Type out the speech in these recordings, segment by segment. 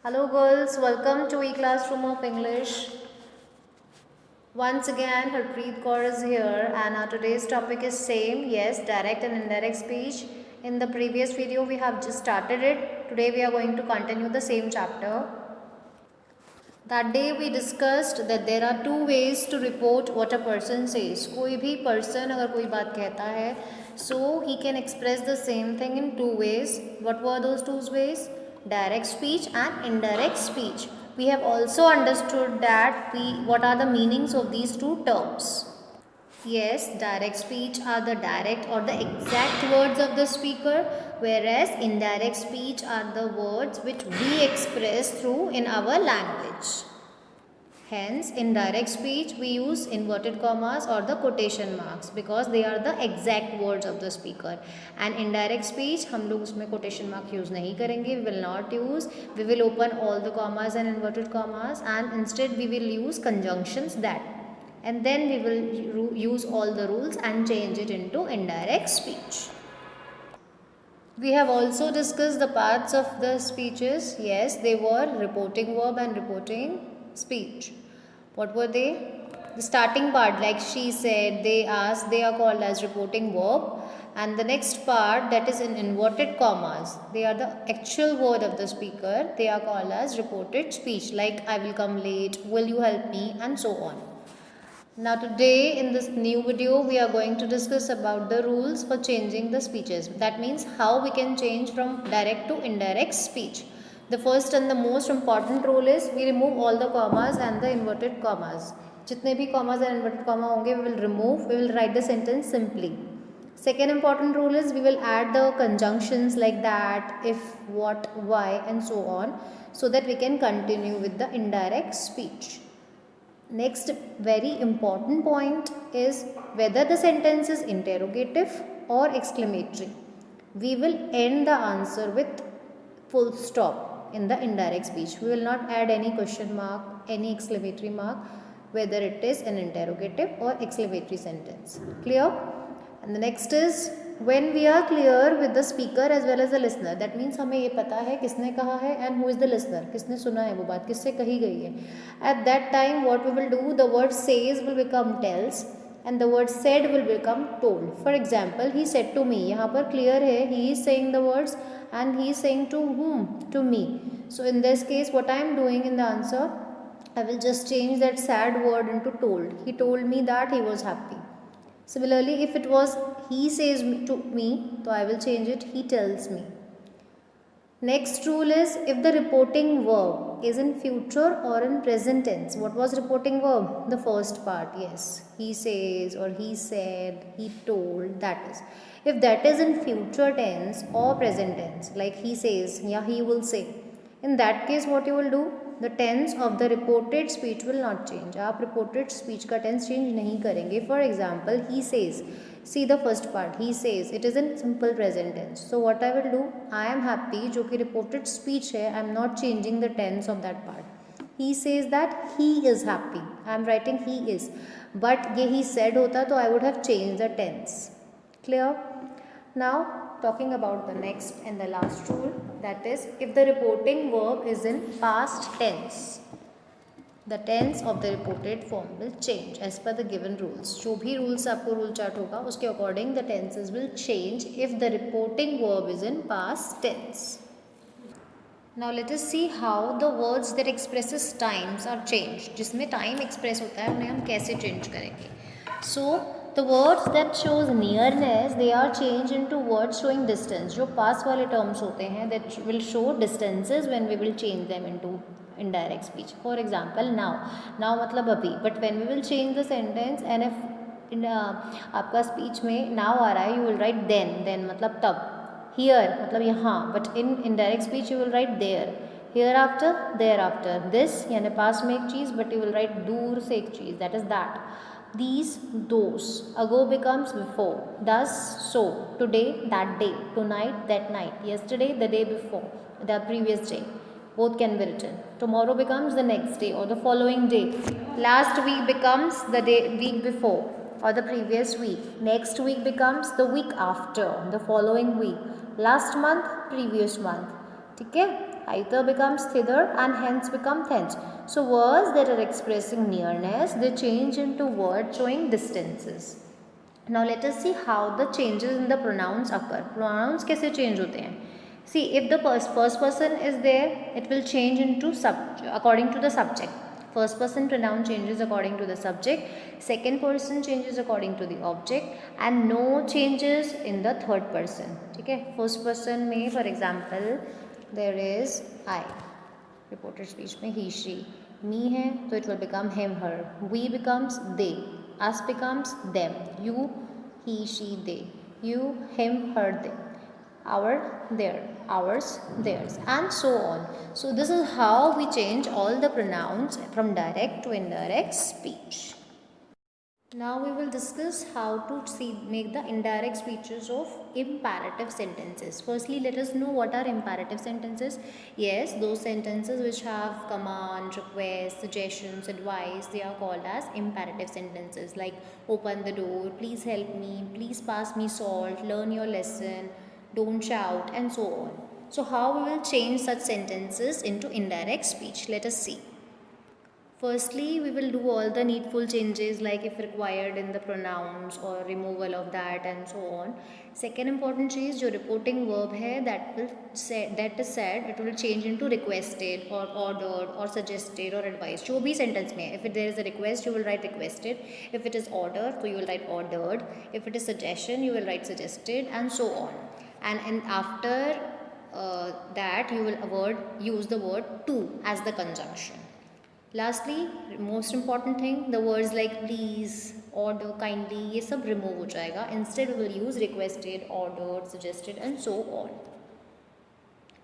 Hello girls, welcome to E-Classroom of English. Once again, Harpreet Kaur is here and our today's topic is same, yes, direct and indirect speech. In the previous video, we have just started it. Today we are going to continue the same chapter. That day we discussed that there are two ways to report what a person says. कोई भी person अगर कोई बात कहता है, so he can express the same thing in two ways. What were those two ways? Direct speech and indirect speech. We have also understood that what are the meanings of these two terms. Yes, direct speech are the direct or the exact words of the speaker, whereas indirect speech are the words which we express through in our language. Hence, in direct speech, we use inverted commas or the quotation marks because they are the exact words of the speaker. And indirect speech, हम लोग उसमें quotation mark use नहीं करेंगे. We will not use. We will open all the commas and inverted commas, and instead we will use conjunctions that. And then we will use all the rules and change it into indirect speech. We have also discussed the parts of the speeches. Yes, they were reporting verb and reporting speech. What were they? The starting part, like she said, they asked, they are called as reporting verb. And the next part, that is in inverted commas, they are the actual word of the speaker. They are called as reported speech, like I will come late, will you help me, and so on. Now today in this new video we are going to discuss about the rules for changing the speeches. That means how we can change from direct to indirect speech. The first and the most important rule is we remove all the commas and the inverted commas. जितने भी commas and inverted comma होंगे we will remove, we will write the sentence simply. Second important rule is we will add the conjunctions like that, if, what, why and so on, so that we can continue with the indirect speech. Next very important point is whether the sentence is interrogative or exclamatory. We will end the answer with full stop in the indirect speech. We will not add any question mark, any exclamatory mark, whether it is an interrogative or exclamatory sentence. Clear? And the next is when we are clear with the speaker as well as the listener. That means हमें ये पता है किसने कहा है and who is the listener, किसने सुना है वो बात, किससे कही गई है. At that time what we will do, the word says will become tells and the word said will become told. For example, he said to me. यहाँ पर clear है, he is saying the words and he is saying to whom? To me. So in this case what I am doing in the answer, I will just change that sad word into told. He told me that he was happy. Similarly, if it was he says to me, so I will change it he tells me. Next rule is if the reporting verb is in future or in present tense. What was reporting verb? The first part, yes. He says or he said, he told, that is. If that is in future tense or present tense, like he says, yeah, he will say. In that case, what you will do? The tense of the reported speech will not change. आप reported speech का tense change नहीं करेंगे. For example, he says. See the first part. He says. It is in simple present tense. So what I will do? I am happy. जो कि reported speech है. I am not changing the tense of that part. He says that he is happy. I am writing he is. But ये he said होता तो I would have changed the tense. Clear? Now talking about the next and the last rule, that is if the reporting verb is in past tense, the tense of the reported form will change as per the given rules. जो भी rules आपको rule chart होगा उसके according the tenses will change if the reporting verb is in past tense. Now let us see how the words that expresses times are changed. जिसमें time express होता है उन्हें हम कैसे change करेंगे. So the words that shows nearness, they are changed into words showing distance. जो पास वाले terms होते हैं that will show distances when we will change them into indirect speech. For example, now. Now मतलब अभी. But when we will change the sentence and if in आपका speech में now आ रहा है, you will write then. Then मतलब तब. Here मतलब यहाँ. But in indirect speech you will write there. Hereafter, thereafter. This यानी पास में एक चीज़, but you will write दूर से एक चीज़. That is that. These, those. Ago becomes before. Thus, so. Today, that day. Tonight, that night. Yesterday, the day before. The previous day. Both can be written. Tomorrow becomes the next day or the following day. Last week becomes the week before or the previous week. Next week becomes the week after, the following week. Last month, previous month. ठीक है? either becomes thither and hence become thence. So words that are expressing nearness, they change into words showing distances. Now let us see how the changes in the pronouns occur. Pronouns कैसे change होते हैं? See, if the first person is there, it will change into according to the subject. First person pronoun changes according to the subject, second person changes according to the object, and no changes in the third person. ठीक है? First person में for example there is I, reported speech में he she, me है तो it will become him her, we becomes they, us becomes them, you he she they, you him her they, our their, ours theirs, and so on. So this is how we change all the pronouns from direct to indirect speech. Now we will discuss how to make the indirect speeches of imperative sentences. Firstly, let us know what are imperative sentences. Yes, those sentences which have command, request, suggestions, advice, they are called as imperative sentences, like open the door, please help me, please pass me salt, learn your lesson, don't shout, and so on. So how we will change such sentences into indirect speech? Let us see. Firstly, we will do all the needful changes, like if required in the pronouns or removal of that and so on. Second important change, जो reporting verb है, that is said, it will change into requested or ordered or suggested or advised. जो भी sentence में, if there is a request, you will write requested. If it is order, so you will write ordered. If it is suggestion, you will write suggested, and so on. And after that, you will use the word to as the conjunction. Lastly, most important thing, the words like please, order, kindly, ये सब remove हो जाएगा. Instead we will use requested, ordered, suggested, and so on.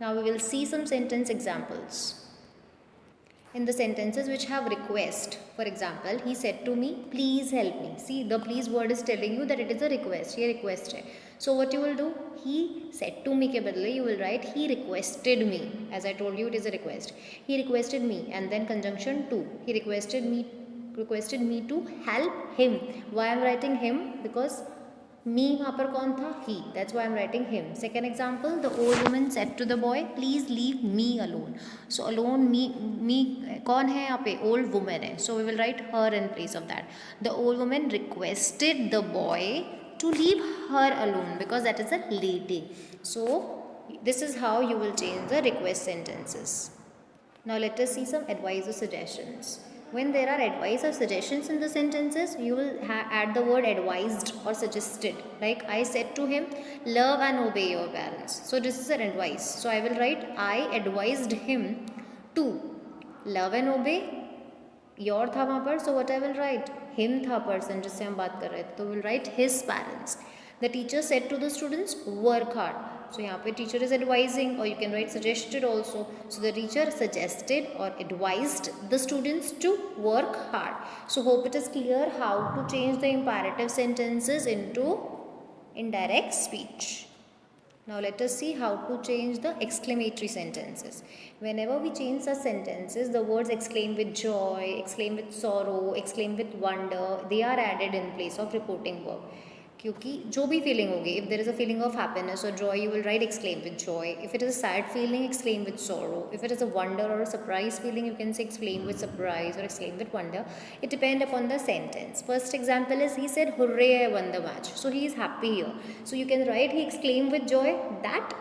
Now we will see some sentence examples. In the sentences which have request, for example, he said to me, please help me. See, the please word is telling you that it is a request. ये request है. So what you will do? He said to me के बदले you will write he requested me. As I told you, it is a request. He requested me, and then conjunction to. He requested me to help him. Why I am writing him? Because me वहाँ पर कौन था? He. That's why I'm writing him. Second example, the old woman said to the boy, please leave me alone. So alone, me कौन है यहाँ पे? Old woman है. So we will write her in place of that. The old woman requested the boy to leave her alone because that is a lady. So this is how you will change the request sentences. Now let us see some advice or suggestions. When there are advice or suggestions in the sentences, you will add the word advised or suggested. Like I said to him, love and obey your parents. So this is an advice. So I will write, I advised him to love and obey. Your था वहाँ पर, so what I will write? Him था person जिससे हम बात कर रहे थे, तो we'll write his parents. The teacher said to the students, work hard. So यहाँ पे teacher is advising, or you can write suggested also. So the teacher suggested or advised the students to work hard. So hope it is clear how to change the imperative sentences into indirect speech. Now let us see how to change the exclamatory sentences. Whenever we change such sentences, the words exclaim with joy, exclaim with sorrow, exclaim with wonder, they are added in place of reporting verb. क्योंकि जो भी feeling होगी, if there is a feeling of happiness or joy, you will write exclaim with joy. If it is a sad feeling, exclaim with sorrow. If it is a wonder or a surprise feeling, you can say exclaim with surprise or exclaim with wonder. It depends upon the sentence. First example is, he said hooray, I won the match. So he is happy here. So you can write he exclaimed with joy that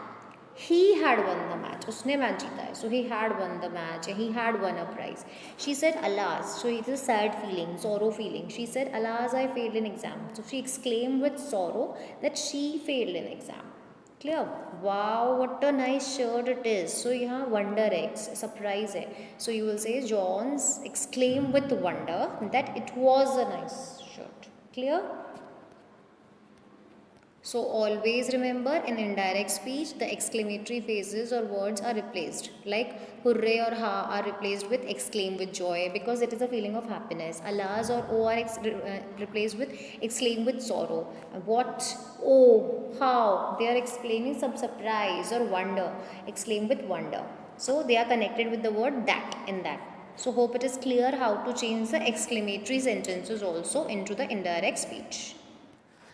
he had won the match. उसने match जीता है. So he had won the match. He had won a prize. She said alas. So it is a sad feeling, sorrow feeling. She said alas, I failed in exam. So she exclaimed with sorrow that she failed in exam. Clear? Wow, what a nice shirt it is. So यहाँ wonder है, surprise है. So you will say John exclaimed with wonder that it was a nice shirt. Clear? So always remember, in indirect speech, the exclamatory phrases or words are replaced. Like hooray or ha are replaced with exclaim with joy because it is a feeling of happiness. Alas or oh are replaced with exclaim with sorrow. What, oh, how, they are explaining some surprise or wonder. Exclaim with wonder. So they are connected with the word that in that. So hope it is clear how to change the exclamatory sentences also into the indirect speech.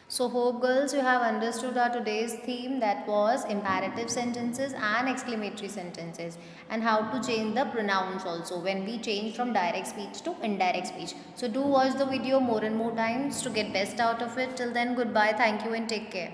So hope girls you have understood our today's theme, that was imperative sentences and exclamatory sentences, and how to change the pronouns also when we change from direct speech to indirect speech. So do watch the video more and more times to get best out of it. Till then, goodbye, thank you and take care.